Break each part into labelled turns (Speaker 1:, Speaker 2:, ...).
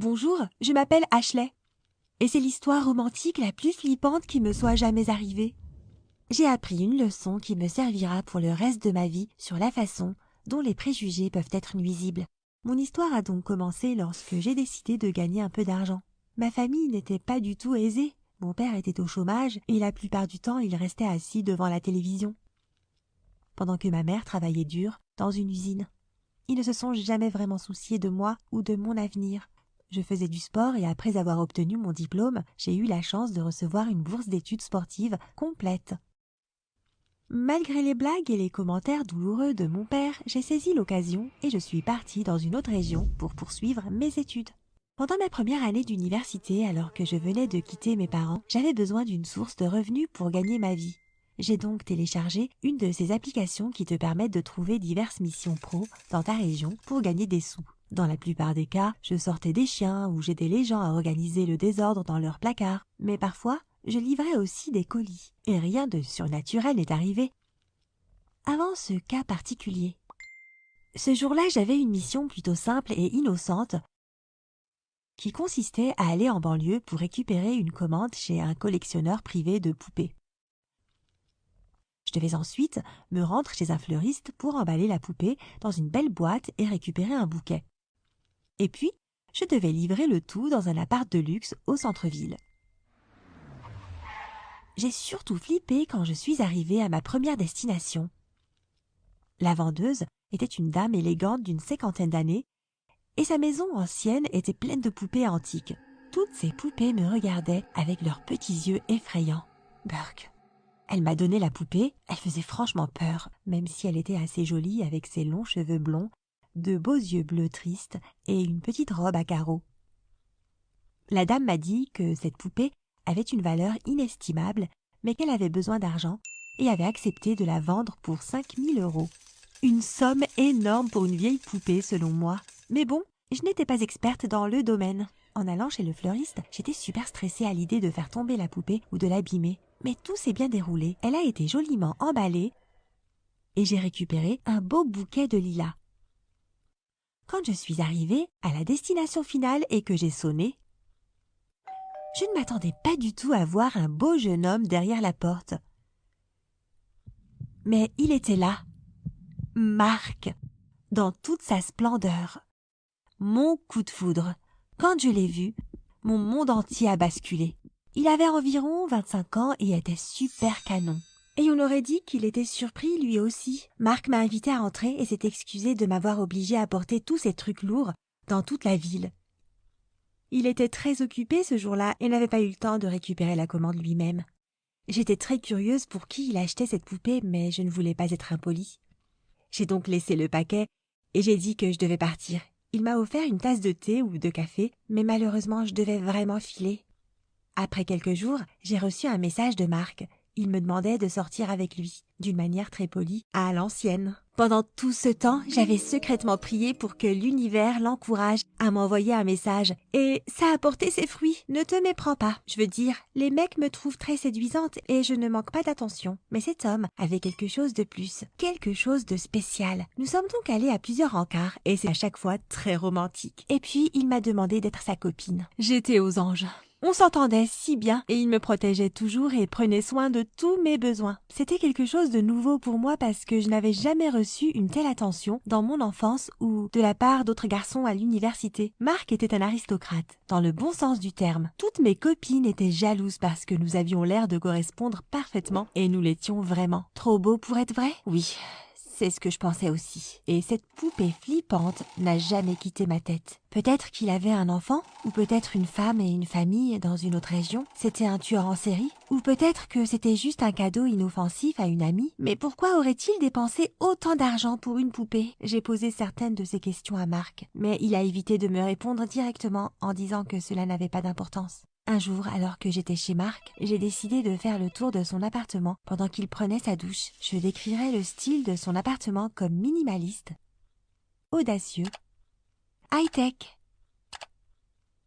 Speaker 1: Bonjour, je m'appelle Ashley. Et c'est l'histoire romantique la plus flippante qui me soit jamais arrivée. J'ai appris une leçon qui me servira pour le reste de ma vie sur la façon dont les préjugés peuvent être nuisibles. Mon histoire a donc commencé lorsque j'ai décidé de gagner un peu d'argent. Ma famille n'était pas du tout aisée. Mon père était au chômage et la plupart du temps il restait assis devant la télévision, pendant que ma mère travaillait dur dans une usine. Ils ne se sont jamais vraiment souciés de moi ou de mon avenir. Je faisais du sport et après avoir obtenu mon diplôme, j'ai eu la chance de recevoir une bourse d'études sportives complète. Malgré les blagues et les commentaires douloureux de mon père, j'ai saisi l'occasion et je suis partie dans une autre région pour poursuivre mes études. Pendant ma première année d'université, alors que je venais de quitter mes parents, j'avais besoin d'une source de revenus pour gagner ma vie. J'ai donc téléchargé une de ces applications qui te permettent de trouver diverses missions pro dans ta région pour gagner des sous. Dans la plupart des cas, je sortais des chiens ou j'aidais les gens à organiser le désordre dans leurs placards. Mais parfois, je livrais aussi des colis. Et rien de surnaturel n'est arrivé avant ce cas particulier. Ce jour-là, j'avais une mission plutôt simple et innocente qui consistait à aller en banlieue pour récupérer une commande chez un collectionneur privé de poupées. Je devais ensuite me rendre chez un fleuriste pour emballer la poupée dans une belle boîte et récupérer un bouquet. Et puis, je devais livrer le tout dans un appart de luxe au centre-ville. J'ai surtout flippé quand je suis arrivée à ma première destination. La vendeuse était une dame élégante d'une 50aine d'années et sa maison ancienne était pleine de poupées antiques. Toutes ces poupées me regardaient avec leurs petits yeux effrayants. Burk. Elle m'a donné la poupée, elle faisait franchement peur, même si elle était assez jolie avec ses longs cheveux blonds, de beaux yeux bleus tristes et une petite robe à carreaux. La dame m'a dit que cette poupée avait une valeur inestimable, mais qu'elle avait besoin d'argent et avait accepté de la vendre pour 5000 €. Une somme énorme pour une vieille poupée, selon moi. Mais bon, je n'étais pas experte dans le domaine. En allant chez le fleuriste, j'étais super stressée à l'idée de faire tomber la poupée ou de l'abîmer. Mais tout s'est bien déroulé. Elle a été joliment emballée et j'ai récupéré un beau bouquet de lilas. Quand je suis arrivée à la destination finale et que j'ai sonné, je ne m'attendais pas du tout à voir un beau jeune homme derrière la porte. Mais il était là, Marc, dans toute sa splendeur. Mon coup de foudre. Quand je l'ai vu, mon monde entier a basculé. Il avait environ 25 ans et était super canon. Et on aurait dit qu'il était surpris lui aussi. Marc m'a invité à entrer et s'est excusé de m'avoir obligé à porter tous ces trucs lourds dans toute la ville. Il était très occupé ce jour-là et n'avait pas eu le temps de récupérer la commande lui-même. J'étais très curieuse pour qui il achetait cette poupée, mais je ne voulais pas être impolie. J'ai donc laissé le paquet et j'ai dit que je devais partir. Il m'a offert une tasse de thé ou de café, mais malheureusement je devais vraiment filer. Après quelques jours, j'ai reçu un message de Marc. Il me demandait de sortir avec lui, d'une manière très polie, à l'ancienne. Pendant tout ce temps, j'avais secrètement prié pour que l'univers l'encourage à m'envoyer un message. Et ça a porté ses fruits. Ne te méprends pas. Je veux dire, les mecs me trouvent très séduisante et je ne manque pas d'attention. Mais cet homme avait quelque chose de plus, quelque chose de spécial. Nous sommes donc allés à plusieurs rencarts et c'est à chaque fois très romantique. Et puis, il m'a demandé d'être sa copine. J'étais aux anges. On s'entendait si bien et il me protégeait toujours et prenait soin de tous mes besoins. C'était quelque chose de nouveau pour moi parce que je n'avais jamais reçu une telle attention dans mon enfance ou de la part d'autres garçons à l'université. Marc était un aristocrate, dans le bon sens du terme. Toutes mes copines étaient jalouses parce que nous avions l'air de correspondre parfaitement et nous l'étions vraiment. Trop beau pour être vrai? Oui. C'est ce que je pensais aussi. Et cette poupée flippante n'a jamais quitté ma tête. Peut-être qu'il avait un enfant, ou peut-être une femme et une famille dans une autre région. C'était un tueur en série, ou peut-être que c'était juste un cadeau inoffensif à une amie. Mais pourquoi aurait-il dépensé autant d'argent pour une poupée? J'ai posé certaines de ces questions à Marc, mais il a évité de me répondre directement en disant que cela n'avait pas d'importance. Un jour, alors que j'étais chez Marc, j'ai décidé de faire le tour de son appartement pendant qu'il prenait sa douche. Je décrirais le style de son appartement comme minimaliste, audacieux, high-tech.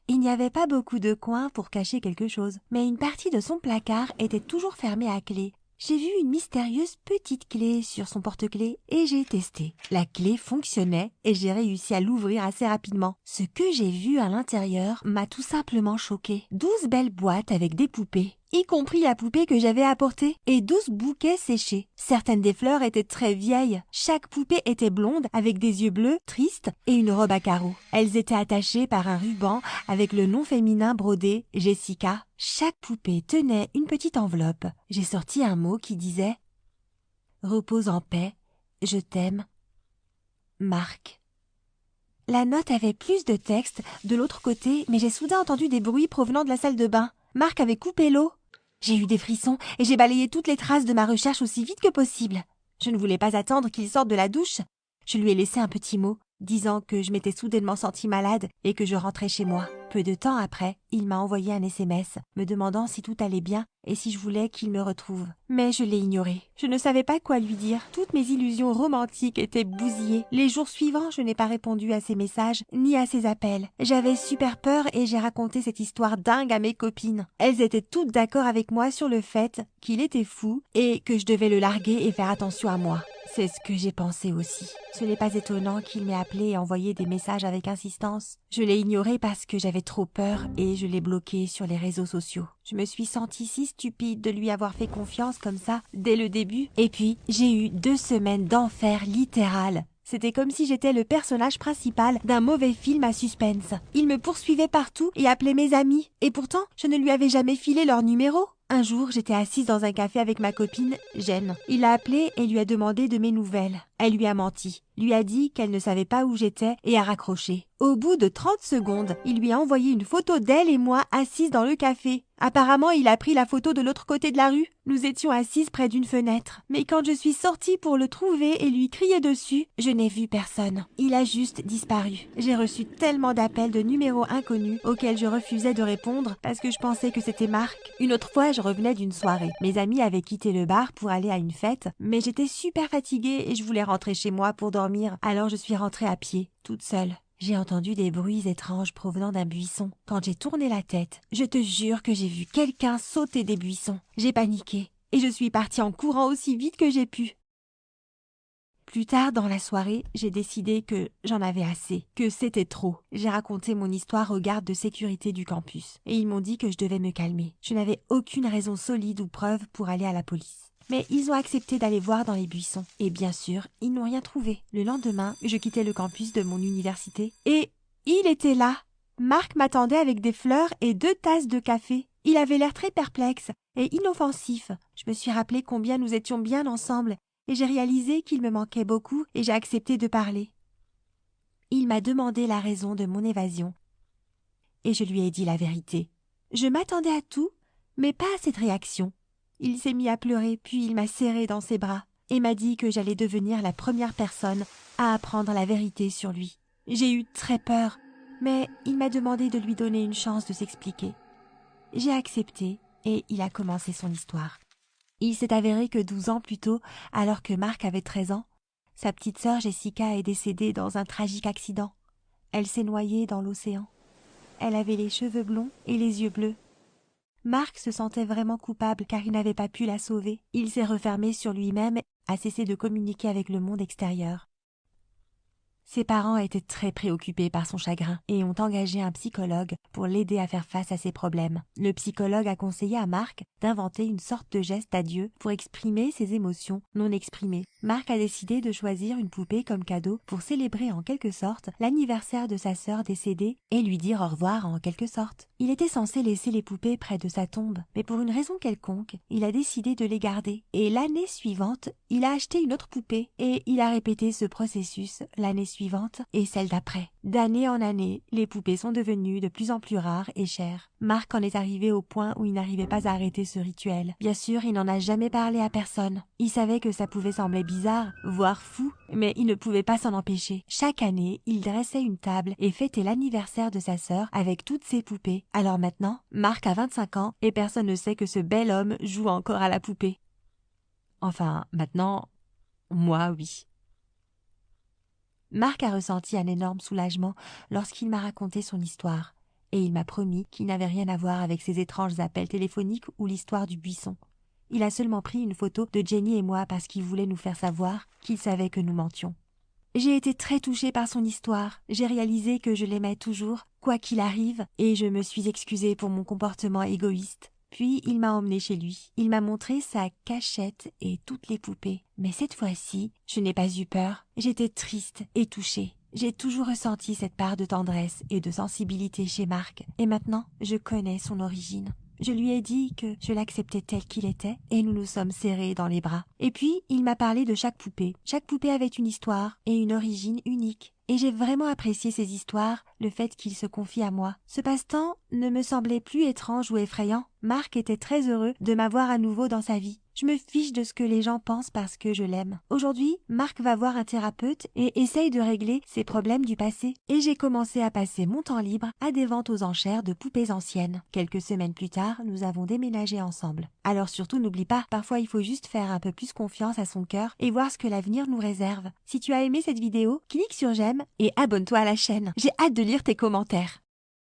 Speaker 1: Il n'y avait pas beaucoup de coins pour cacher quelque chose, mais une partie de son placard était toujours fermée à clé. j'ai vu une mystérieuse petite clé sur son porte-clés et j'ai testé. La clé fonctionnait et j'ai réussi à l'ouvrir assez rapidement. Ce que j'ai vu à l'intérieur m'a tout simplement choquée. 12 belles boîtes avec des poupées, y compris la poupée que j'avais apportée, et 12 bouquets séchés. Certaines des fleurs étaient très vieilles. Chaque poupée était blonde, avec des yeux bleus, tristes, et une robe à carreaux. Elles étaient attachées par un ruban avec le nom féminin brodé, Jessica. Chaque poupée tenait une petite enveloppe. J'ai sorti un mot qui disait « Repose en paix, je t'aime, Marc ». La note avait plus de texte de l'autre côté, mais j'ai soudain entendu des bruits provenant de la salle de bain. Marc avait coupé l'eau. J'ai eu des frissons et j'ai balayé toutes les traces de ma recherche aussi vite que possible. Je ne voulais pas attendre qu'il sorte de la douche. Je lui ai laissé un petit mot, disant que je m'étais soudainement sentie malade et que je rentrais chez moi. Peu de temps après, il m'a envoyé un SMS, me demandant si tout allait bien et si je voulais qu'il me retrouve. Mais je l'ai ignoré. Je ne savais pas quoi lui dire. Toutes mes illusions romantiques étaient bousillées. Les jours suivants, je n'ai pas répondu à ses messages ni à ses appels. J'avais super peur et j'ai raconté cette histoire dingue à mes copines. Elles étaient toutes d'accord avec moi sur le fait qu'il était fou et que je devais le larguer et faire attention à moi. C'est ce que j'ai pensé aussi. Ce n'est pas étonnant qu'il m'ait appelé et envoyé des messages avec insistance. Je l'ai ignoré parce que j'avais trop peur et je l'ai bloqué sur les réseaux sociaux. Je me suis sentie si stupide de lui avoir fait confiance comme ça dès le début. Et puis, j'ai eu 2 semaines d'enfer littéral. C'était comme si j'étais le personnage principal d'un mauvais film à suspense. Il me poursuivait partout et appelait mes amis. Et pourtant, je ne lui avais jamais filé leur numéro. Un jour, j'étais assise dans un café avec ma copine, Jen. Il l'a appelée et lui a demandé de mes nouvelles. Elle lui a menti, lui a dit qu'elle ne savait pas où j'étais et a raccroché. Au bout de 30 secondes, il lui a envoyé une photo d'elle et moi assises dans le café. Apparemment, il a pris la photo de l'autre côté de la rue. Nous étions assises près d'une fenêtre. Mais quand je suis sortie pour le trouver et lui crier dessus, je n'ai vu personne. Il a juste disparu. J'ai reçu tellement d'appels de numéros inconnus auxquels je refusais de répondre parce que je pensais que c'était Marc. Une autre fois, je revenais d'une soirée. Mes amis avaient quitté le bar pour aller à une fête, mais j'étais super fatiguée et je voulais rentrer chez moi pour dormir. Alors je suis rentrée à pied, toute seule. J'ai entendu des bruits étranges provenant d'un buisson. Quand j'ai tourné la tête, je te jure que j'ai vu quelqu'un sauter des buissons. J'ai paniqué et je suis partie en courant aussi vite que j'ai pu. Plus tard dans la soirée, j'ai décidé que j'en avais assez, que c'était trop. J'ai raconté mon histoire aux gardes de sécurité du campus et ils m'ont dit que je devais me calmer. Je n'avais aucune raison solide ou preuve pour aller à la police. Mais ils ont accepté d'aller voir dans les buissons. Et bien sûr, ils n'ont rien trouvé. Le lendemain, je quittais le campus de mon université et il était là. Marc m'attendait avec des fleurs et 2 tasses de café. Il avait l'air très perplexe et inoffensif. Je me suis rappelé combien nous étions bien ensemble et j'ai réalisé qu'il me manquait beaucoup et j'ai accepté de parler. Il m'a demandé la raison de mon évasion et je lui ai dit la vérité. Je m'attendais à tout, mais pas à cette réaction. Il s'est mis à pleurer, puis il m'a serré dans ses bras et m'a dit que j'allais devenir la première personne à apprendre la vérité sur lui. J'ai eu très peur, mais il m'a demandé de lui donner une chance de s'expliquer. J'ai accepté et il a commencé son histoire. Il s'est avéré que 12 ans plus tôt, alors que Marc avait 13 ans, sa petite sœur Jessica est décédée dans un tragique accident. Elle s'est noyée dans l'océan. Elle avait les cheveux blonds et les yeux bleus. Marc se sentait vraiment coupable car il n'avait pas pu la sauver. Il s'est refermé sur lui-même, a cessé de communiquer avec le monde extérieur. Ses parents étaient très préoccupés par son chagrin et ont engagé un psychologue pour l'aider à faire face à ses problèmes. Le psychologue a conseillé à Marc d'inventer une sorte de geste d'adieu pour exprimer ses émotions non exprimées. Marc a décidé de choisir une poupée comme cadeau pour célébrer en quelque sorte l'anniversaire de sa sœur décédée et lui dire au revoir en quelque sorte. Il était censé laisser les poupées près de sa tombe, mais pour une raison quelconque, il a décidé de les garder. Et l'année suivante, il a acheté une autre poupée et il a répété ce processus l'année suivante et celle d'après. D'année en année, les poupées sont devenues de plus en plus rares et chères. Marc en est arrivé au point où il n'arrivait pas à arrêter ce rituel. Bien sûr, il n'en a jamais parlé à personne. Il savait que ça pouvait sembler bizarre, voire fou, mais il ne pouvait pas s'en empêcher. Chaque année, il dressait une table et fêtait l'anniversaire de sa sœur avec toutes ses poupées. Alors maintenant, Marc a 25 ans et personne ne sait que ce bel homme joue encore à la poupée. Enfin, maintenant, moi oui. Marc a ressenti un énorme soulagement lorsqu'il m'a raconté son histoire, et il m'a promis qu'il n'avait rien à voir avec ces étranges appels téléphoniques ou l'histoire du buisson. Il a seulement pris une photo de Jenny et moi parce qu'il voulait nous faire savoir qu'il savait que nous mentions. J'ai été très touchée par son histoire. J'ai réalisé que je l'aimais toujours, quoi qu'il arrive, et je me suis excusée pour mon comportement égoïste. Puis il m'a emmenée chez lui. Il m'a montré sa cachette et toutes les poupées. Mais cette fois-ci, je n'ai pas eu peur. J'étais triste et touchée. J'ai toujours ressenti cette part de tendresse et de sensibilité chez Marc. Et maintenant, je connais son origine. Je lui ai dit que je l'acceptais tel qu'il était et nous nous sommes serrés dans les bras. Et puis, il m'a parlé de chaque poupée. Chaque poupée avait une histoire et une origine unique. Et j'ai vraiment apprécié ces histoires, le fait qu'il se confie à moi. Ce passe-temps ne me semblait plus étrange ou effrayant. Marc était très heureux de m'avoir à nouveau dans sa vie. Je me fiche de ce que les gens pensent parce que je l'aime. Aujourd'hui, Marc va voir un thérapeute et essaye de régler ses problèmes du passé. Et j'ai commencé à passer mon temps libre à des ventes aux enchères de poupées anciennes. Quelques semaines plus tard, nous avons déménagé ensemble. Alors surtout, n'oublie pas, parfois il faut juste faire un peu plus confiance à son cœur et voir ce que l'avenir nous réserve. Si tu as aimé cette vidéo, clique sur j'aime et abonne-toi à la chaîne. J'ai hâte de lire tes commentaires.